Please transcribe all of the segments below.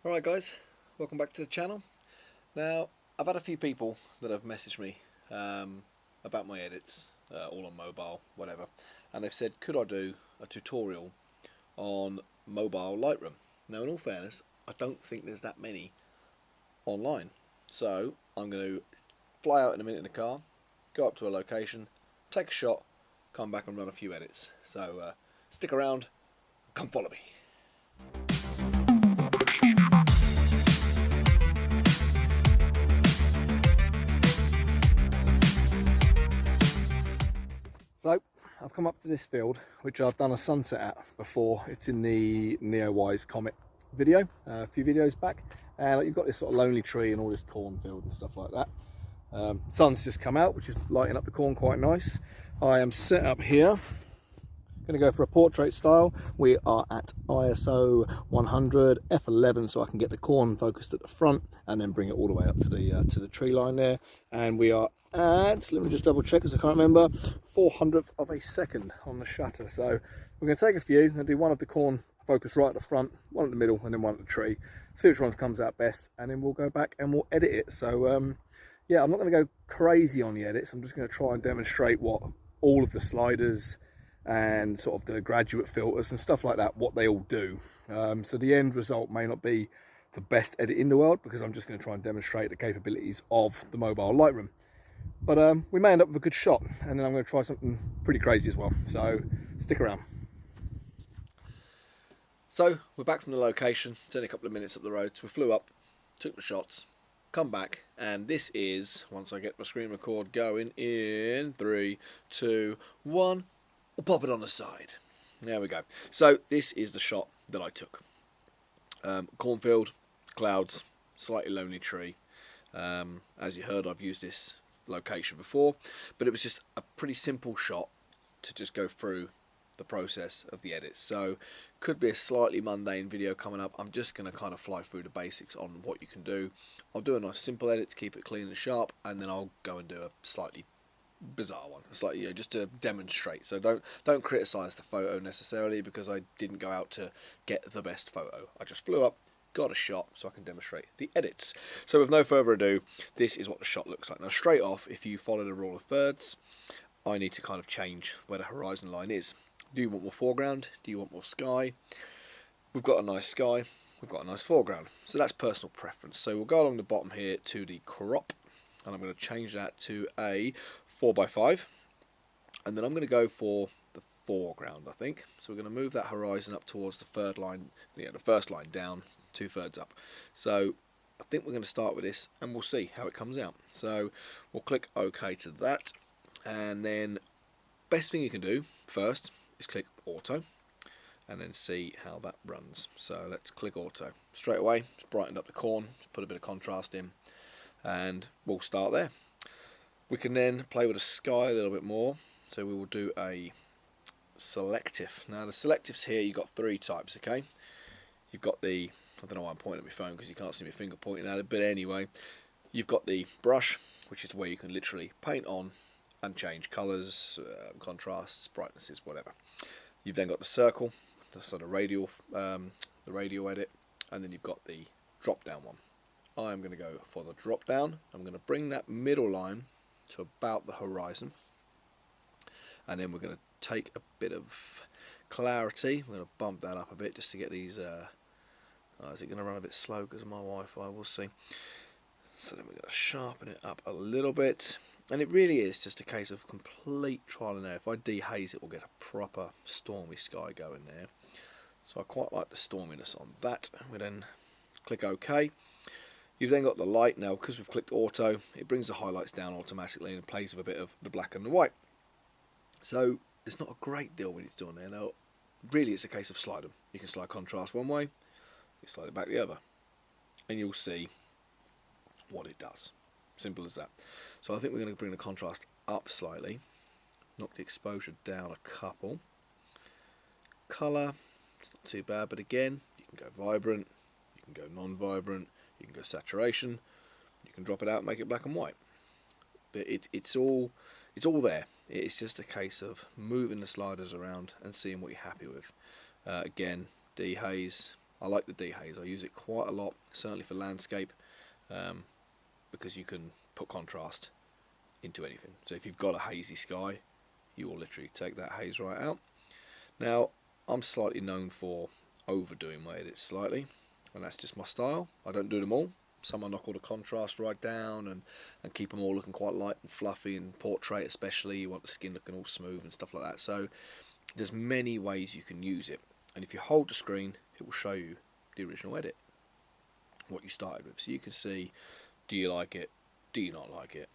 Alright guys, welcome back to the channel. Now, I've had a few people that have messaged me about my edits, all on mobile, whatever, and they've said, could I do a tutorial on mobile Lightroom? Now, in all fairness, I don't think there's that many online. So, I'm going to fly out in a minute in the car, go up to a location, take a shot, come back and run a few edits. So, stick around, come follow me. So I've come up to this field, which I've done a sunset at before. It's in the Neowise Comet video, a few videos back. And you've got this sort of lonely tree and all this cornfield and stuff like that. Sun's just come out, which is lighting up the corn quite nice. I am set up here. Going to go for a portrait style. We are at ISO 100 f11, so I can get the corn focused at the front and then bring it all the way up to the tree line there. And we are at, let me just double check because I can't remember, 400th of a second on the shutter. So we're going to take a few and do one of the corn focused right at the front, one at the middle, and then one at the tree. See which one comes out best, and then we'll go back and we'll edit it. So yeah, I'm not going to go crazy on the edits. I'm just going to try and demonstrate what all of the sliders and sort of the graduate filters and stuff like that, what they all do. So the end result may not be the best edit in the world, because I'm just going to try and demonstrate the capabilities of the mobile Lightroom. But we may end up with a good shot, and then I'm going to try something pretty crazy as well. So stick around. So we're back from the location. It's only a couple of minutes up the road. So we flew up, took the shots, come back, and this is, once I get my screen record going, in 3, 2, 1. We'll pop it on the side. There we go. So this is the shot that I took. Cornfield, clouds, slightly lonely tree. As you heard, I've used this location before, but it was just a pretty simple shot to just go through the process of the edits. So could be a slightly mundane video coming up. I'm just going to kind of fly through the basics on what you can do. I'll do a nice simple edit to keep it clean and sharp, and then I'll go and do a slightly bizarre one. It's like, you know, just to demonstrate. So don't criticize the photo necessarily, because I didn't go out to get the best photo. I just flew up, got a shot, so I can demonstrate the edits. So with no further ado, this is what the shot looks like. Now straight off, if you follow the rule of thirds, I need to kind of change where the horizon line is. Do you want more foreground? Do you want more sky? We've got a nice sky, we've got a nice foreground. So that's personal preference. So we'll go along the bottom here to the crop, and I'm going to change that to a 4x5, and then I'm going to go for the foreground, I think. So we're going to move that horizon up towards the third line, the first line down 2/3 up. So I think we're going to start with this, and we'll see how it comes out. So we'll click OK to that, and then best thing you can do first is click auto, and then see how that runs. So let's click auto straight away. It's brightened up the corn, just put a bit of contrast in, and we'll start there. We can then play with the sky a little bit more, so we will do a selective. Now the selectives here, you've got 3 types, okay? You've got the, I don't know why I'm pointing at my phone because you can't see my finger pointing at it, but anyway, you've got the brush, which is where you can literally paint on and change colours, contrasts, brightnesses, whatever. You've then got the circle, the sort of radial edit, and then you've got the drop down one. I'm going to go for the drop down. I'm going to bring that middle line to about the horizon, and then we're going to take a bit of clarity. We're going to bump that up a bit just to get these is it going to run a bit slow because of my Wi-Fi? We'll see. So then we're going to sharpen it up a little bit, and it really is just a case of complete trial and error. If I dehaze it, we'll get a proper stormy sky going there. So I quite like the storminess on that. We then click OK. You've then got the light. Now, because we've clicked auto, it brings the highlights down automatically and plays with a bit of the black and the white. So there's not a great deal when it's doing there. Now, really it's a case of slide them. You can slide contrast one way, you slide it back the other, and you'll see what it does. Simple as that. So I think we're going to bring the contrast up slightly, knock the exposure down a couple. Colour, it's not too bad, but again, you can go vibrant, you can go non-vibrant, you can go saturation, you can drop it out and make it black and white. But it's all there. It's just a case of moving the sliders around and seeing what you're happy with. Again, dehaze, I like the dehaze. I use it quite a lot, certainly for landscape, because you can put contrast into anything. So if you've got a hazy sky, you will literally take that haze right out. Now, I'm slightly known for overdoing my edits slightly, and that's just my style. I don't do them all. Some I knock all the contrast right down and keep them all looking quite light and fluffy, and portrait especially, you want the skin looking all smooth and stuff like that. So there's many ways you can use it, and if you hold the screen, it will show you the original edit, what you started with. So you can see, do you like it, do you not like it,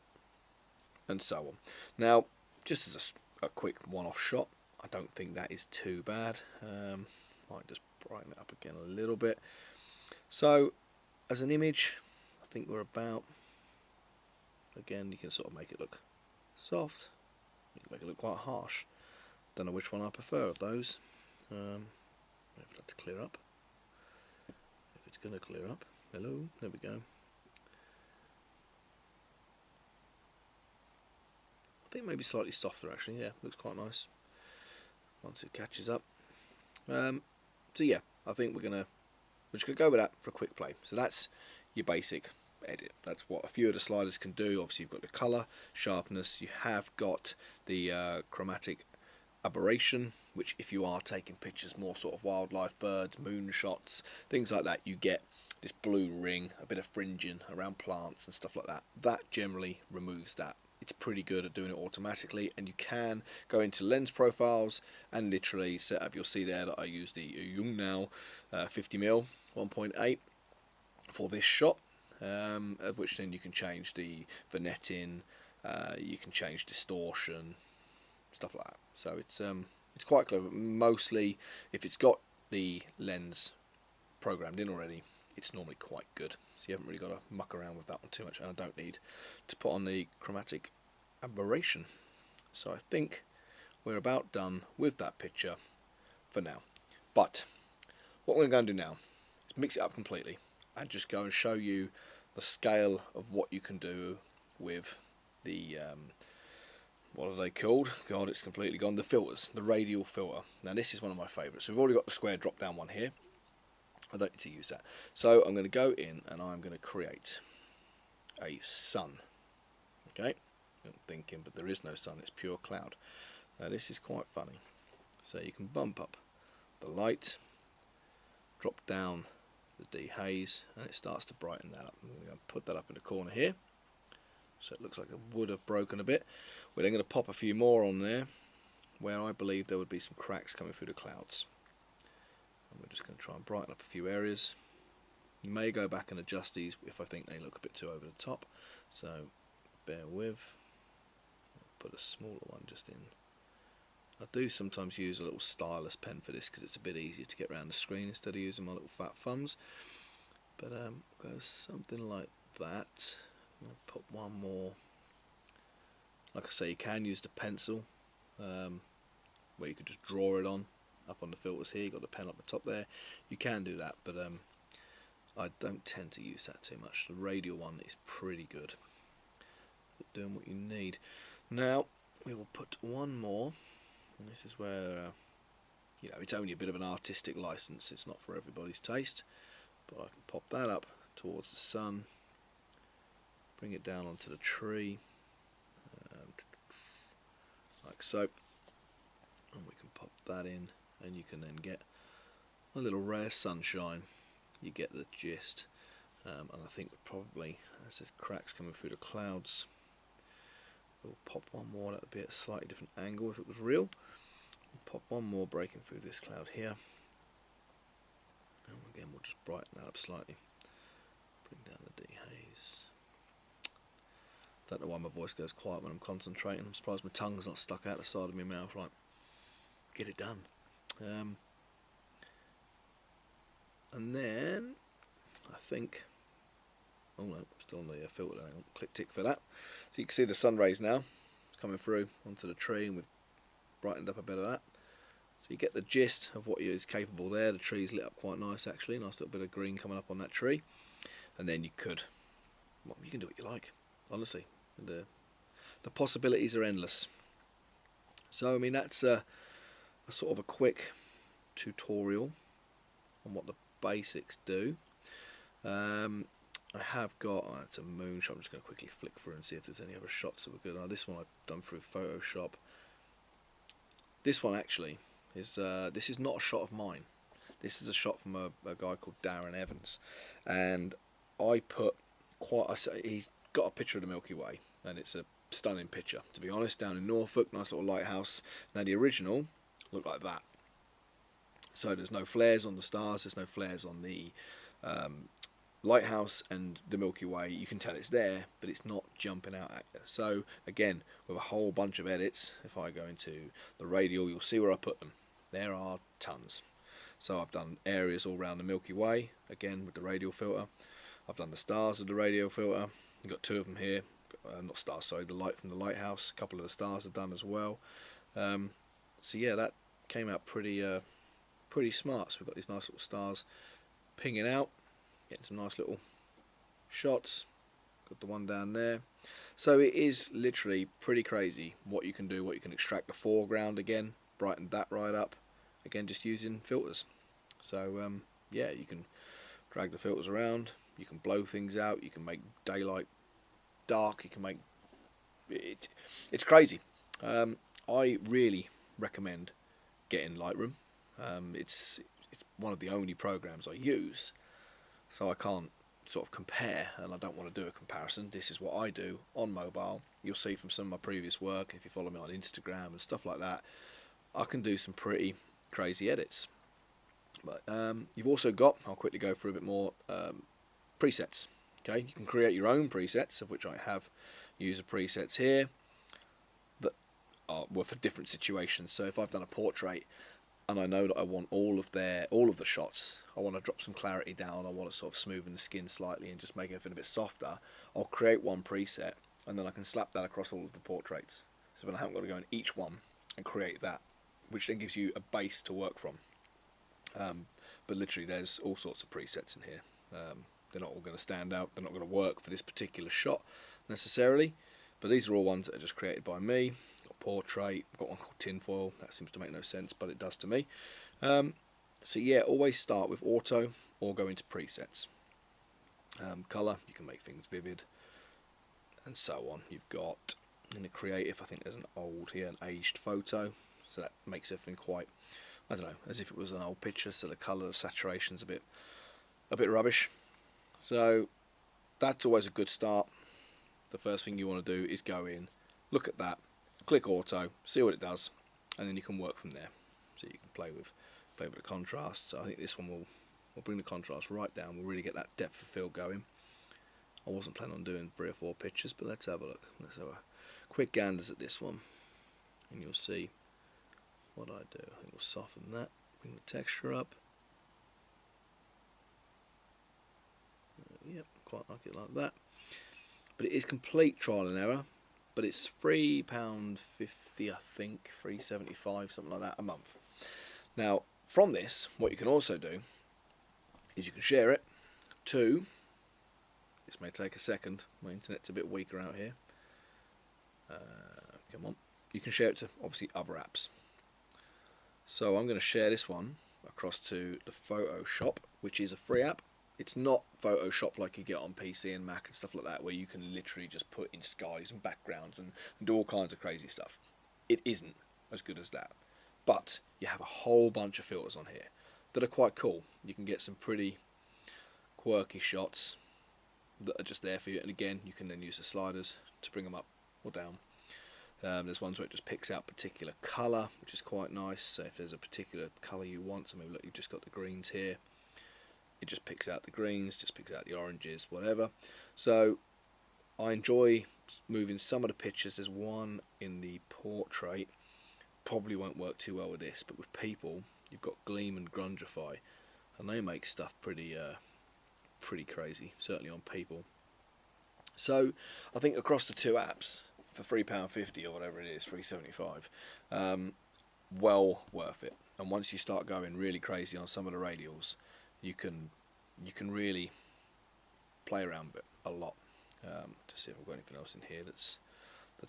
and so on. Now, just as a quick one-off shot, I don't think that is too bad. Might just brighten it up again a little bit. So as an image, I think we're about, again, you can sort of make it look soft, you can make it look quite harsh. Don't know which one I prefer of those. Wait for that to clear up. If it's going to clear up. Hello, there we go. I think maybe slightly softer actually, yeah, looks quite nice once it catches up. So yeah, I think we're just gonna go with that for a quick play. So that's your basic edit. That's what a few of the sliders can do. Obviously you've got the colour, sharpness, you have got the chromatic aberration, which if you are taking pictures more sort of wildlife, birds, moon shots, things like that, you get this blue ring, a bit of fringing around plants and stuff like that. That generally removes that. It's pretty good at doing it automatically, and you can go into lens profiles and literally set up. You'll see there that I use the Jungnau 50mm 1.8 for this shot, of which then you can change the vignetting, you can change distortion, stuff like that. So it's quite clever. Mostly, if it's got the lens programmed in already, it's normally quite good. So you haven't really got to muck around with that one too much, and I don't need to put on the chromatic aberration. So I think we're about done with that picture for now. But what we're going to do now is mix it up completely and just go and show you the scale of what you can do with the what are they called? God, it's completely gone. The filters, the radial filter. Now this is one of my favourites. We've already got the square drop down one here. I don't need to use that. So I'm going to go in and I'm going to create a sun. Okay, I'm thinking, but there is no sun, it's pure cloud. Now this is quite funny. So you can bump up the light, drop down the dehaze, and it starts to brighten that up. I'm going to put that up in the corner here, so it looks like it would have broken a bit. We're then going to pop a few more on there, where I believe there would be some cracks coming through the clouds. And we're just going to try and brighten up a few areas. You may go back and adjust these if I think they look a bit too over the top, so bear with. I'll put a smaller one just in. I do sometimes use a little stylus pen for this because it's a bit easier to get around the screen instead of using my little fat thumbs. But go something like that. I'll put one more. Like I say, you can use the pencil, where you could just draw it on up on the filters here. You've got the pen up the top there. You can do that, but I don't tend to use that too much. The radial one is pretty good at doing what you need. Now we will put one more, and this is where you know, it's only a bit of an artistic license. It's not for everybody's taste, but I can pop that up towards the sun, bring it down onto the tree, like so, and we can pop that in, and you can then get a little rare sunshine. You get the gist. And I think probably, as there's cracks coming through the clouds, we'll pop one more. That would be at a slightly different angle if it was real. We'll pop one more breaking through this cloud here, and again we'll just brighten that up slightly. Bring down the dehaze. Don't know why my voice goes quiet when I'm concentrating. I'm surprised my tongue's not stuck out the side of my mouth. Like, get it done. And then I think, oh no, still on the filter there. Click tick for that. So you can see the sun rays now coming through onto the tree, and we've brightened up a bit of that. So you get the gist of what is capable there. The tree's lit up quite nice actually. Nice little bit of green coming up on that tree. And then you could, well, you can do what you like, honestly. The possibilities are endless. So I mean, that's a sort of a quick tutorial on what the basics do. I have got, oh, it's a moon shot. I'm just going to quickly flick through and see if there's any other shots that were good. This one I've done through Photoshop. This one actually is, this is not a shot of mine. This is a shot from a guy called Darren Evans, and I put he's got a picture of the Milky Way, and it's a stunning picture, to be honest, down in Norfolk, nice little lighthouse. Now the original looked like that. So there's no flares on the stars, there's no flares on the lighthouse and the Milky Way. You can tell it's there, but it's not jumping out at you. So again, with a whole bunch of edits, if I go into the radial, you'll see where I put them. There are tons. So I've done areas all around the Milky Way, again with the radial filter. I've done the stars with the radial filter. I've got two of them here. Not stars, sorry, the light from the lighthouse. A couple of the stars are done as well. So yeah, that came out pretty smart. So we've got these nice little stars pinging out, getting some nice little shots. Got the one down there. So it is literally pretty crazy what you can do, what you can extract the foreground again, brighten that right up, again just using filters. So yeah, you can drag the filters around, you can blow things out, you can make daylight dark, you can make it. It's crazy. I really recommend getting Lightroom. It's one of the only programs I use, so I can't sort of compare, and I don't want to do a comparison. This is what I do on mobile. You'll see from some of my previous work, if you follow me on Instagram and stuff like that, I can do some pretty crazy edits. But you've also got, I'll quickly go through a bit more, presets. Okay, you can create your own presets, of which I have user presets here that are for different situations. So if I've done a portrait and I know that I want all of the shots, I want to drop some clarity down, I want to sort of smoothen the skin slightly and just make everything a bit softer, I'll create one preset and then I can slap that across all of the portraits. So then I haven't got to go in each one and create that, which then gives you a base to work from. But literally there's all sorts of presets in here. They're not all going to stand out, they're not going to work for this particular shot necessarily, but these are all ones that are just created by me. Got portrait, I've got one called tinfoil, that seems to make no sense, but it does to me. So yeah, always start with auto or go into presets. Colour, you can make things vivid and so on. You've got in the creative, I think there's an old here, an aged photo, so that makes everything quite, I don't know, as if it was an old picture, so the colour, the saturation's a bit rubbish. So that's always a good start. The first thing you want to do is go in, look at that, click auto, see what it does, and then you can work from there. So you can play with the contrast. So I think this one will bring the contrast right down. We'll really get that depth of field going. I wasn't planning on doing 3 or 4 pictures, but let's have a look. Let's have a quick ganders at this one, and you'll see what I do. I think we'll soften that, bring the texture up. Yep, quite like it like that. But it is complete trial and error. But it's £3.50, I think, £3.75, something like that, a month. Now, from this, what you can also do is you can share it to, this may take a second, my internet's a bit weaker out here. Come on. You can share it to, obviously, other apps. So I'm going to share this one across to the Photoshop, which is a free app. It's not Photoshop like you get on PC and Mac and stuff like that, where you can literally just put in skies and backgrounds and do all kinds of crazy stuff. It isn't as good as that. But you have a whole bunch of filters on here that are quite cool. You can get some pretty quirky shots that are just there for you. And again, you can then use the sliders to bring them up or down. There's ones where it just picks out particular colour, which is quite nice. So if there's a particular colour you want, so maybe look, you've just got the greens here. It just picks out the greens, just picks out the oranges, whatever. So I enjoy moving some of the pictures. There's one in the portrait, probably won't work too well with this, but with people, you've got Gleam and Grungify, and they make stuff pretty crazy, certainly on people. So I think across the 2 apps, for £3.50 or whatever it is, £3.75, well worth it. And once you start going really crazy on some of the radials, you can really play around with it a lot. To see if I've got anything else in here that's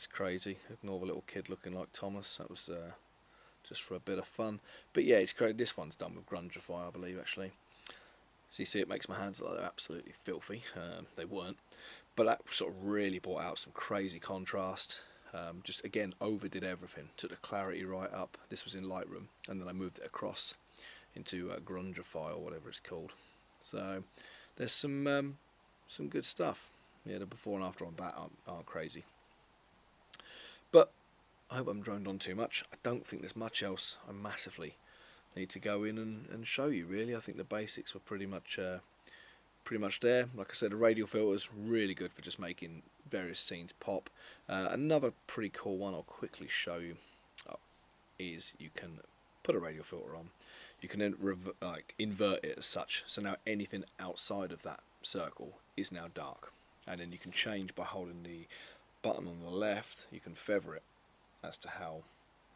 crazy. Ignore the little kid looking like Thomas. That was just for a bit of fun. But yeah, it's great. This one's done with Grungify, I believe, actually. So you see it makes my hands look like they're absolutely filthy. They weren't, but that sort of really brought out some crazy contrast. Just again overdid everything, took the clarity right up. This was in Lightroom, and then I moved it across into Grungify or whatever it's called. So there's some good stuff. Yeah, the before and after on that aren't crazy. But I hope I'm droned on too much. I don't think there's much else I massively need to go in and show you, really. I think the basics were pretty much there. Like I said, the radial filter is really good for just making various scenes pop. Another pretty cool one I'll quickly show you is you can put a radial filter on. You can then invert it as such, so now anything outside of that circle is now dark, and then you can change by holding the button on the left. You can feather it as to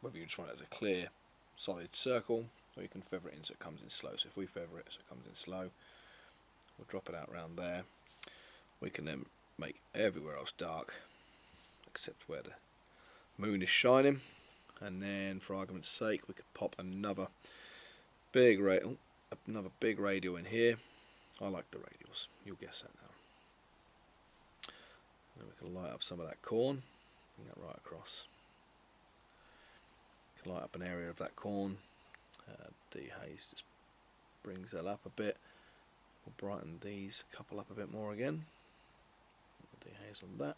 whether you just want it as a clear solid circle, or you can feather it in so it comes in slow. So if we feather it so it comes in slow, we'll drop it out around there. We can then make everywhere else dark except where the moon is shining, and then for argument's sake we could pop another big radial in here. I like the radials, you'll guess that now. And we can light up some of that corn, bring that right across. We can light up an area of that corn. Dehaze just brings that up a bit. We'll brighten these a couple up a bit more again. Dehaze on that.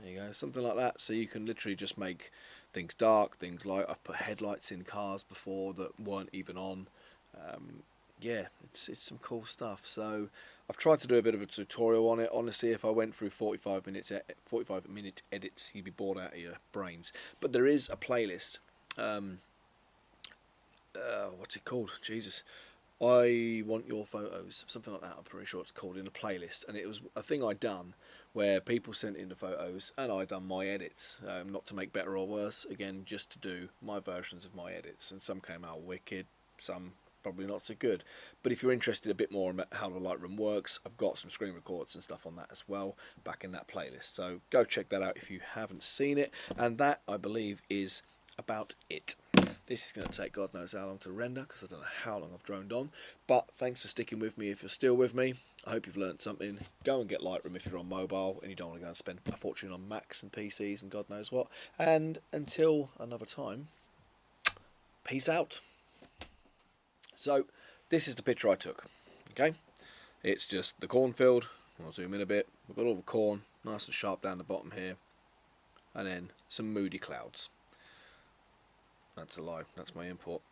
There you go, something like that. So you can literally just make things dark, things light. I've put headlights in cars before that weren't even on. Yeah, it's some cool stuff. So I've tried to do a bit of a tutorial on it. Honestly, if I went through 45 minute edits, you'd be bored out of your brains. But there is a playlist. What's it called? Jesus. I Want Your Photos, something like that. I'm pretty sure it's called, in a playlist, and it was a thing I'd done where people sent in the photos and I'd done my edits, not to make better or worse, again just to do my versions of my edits, and some came out wicked, some probably not so good. But if you're interested a bit more about how the Lightroom works, I've got some screen records and stuff on that as well back in that playlist, so go check that out if you haven't seen it. And that, I believe, is about it. This is going to take God knows how long to render, because I don't know how long I've droned on. But thanks for sticking with me if you're still with me. I hope you've learnt something. Go and get Lightroom if you're on mobile and you don't want to go and spend a fortune on Macs and PCs and God knows what. And until another time, peace out. So this is the picture I took. Okay, it's just the cornfield. I'll zoom in a bit. We've got all the corn nice and sharp down the bottom here, and then some moody clouds. That's a lie, that's my import.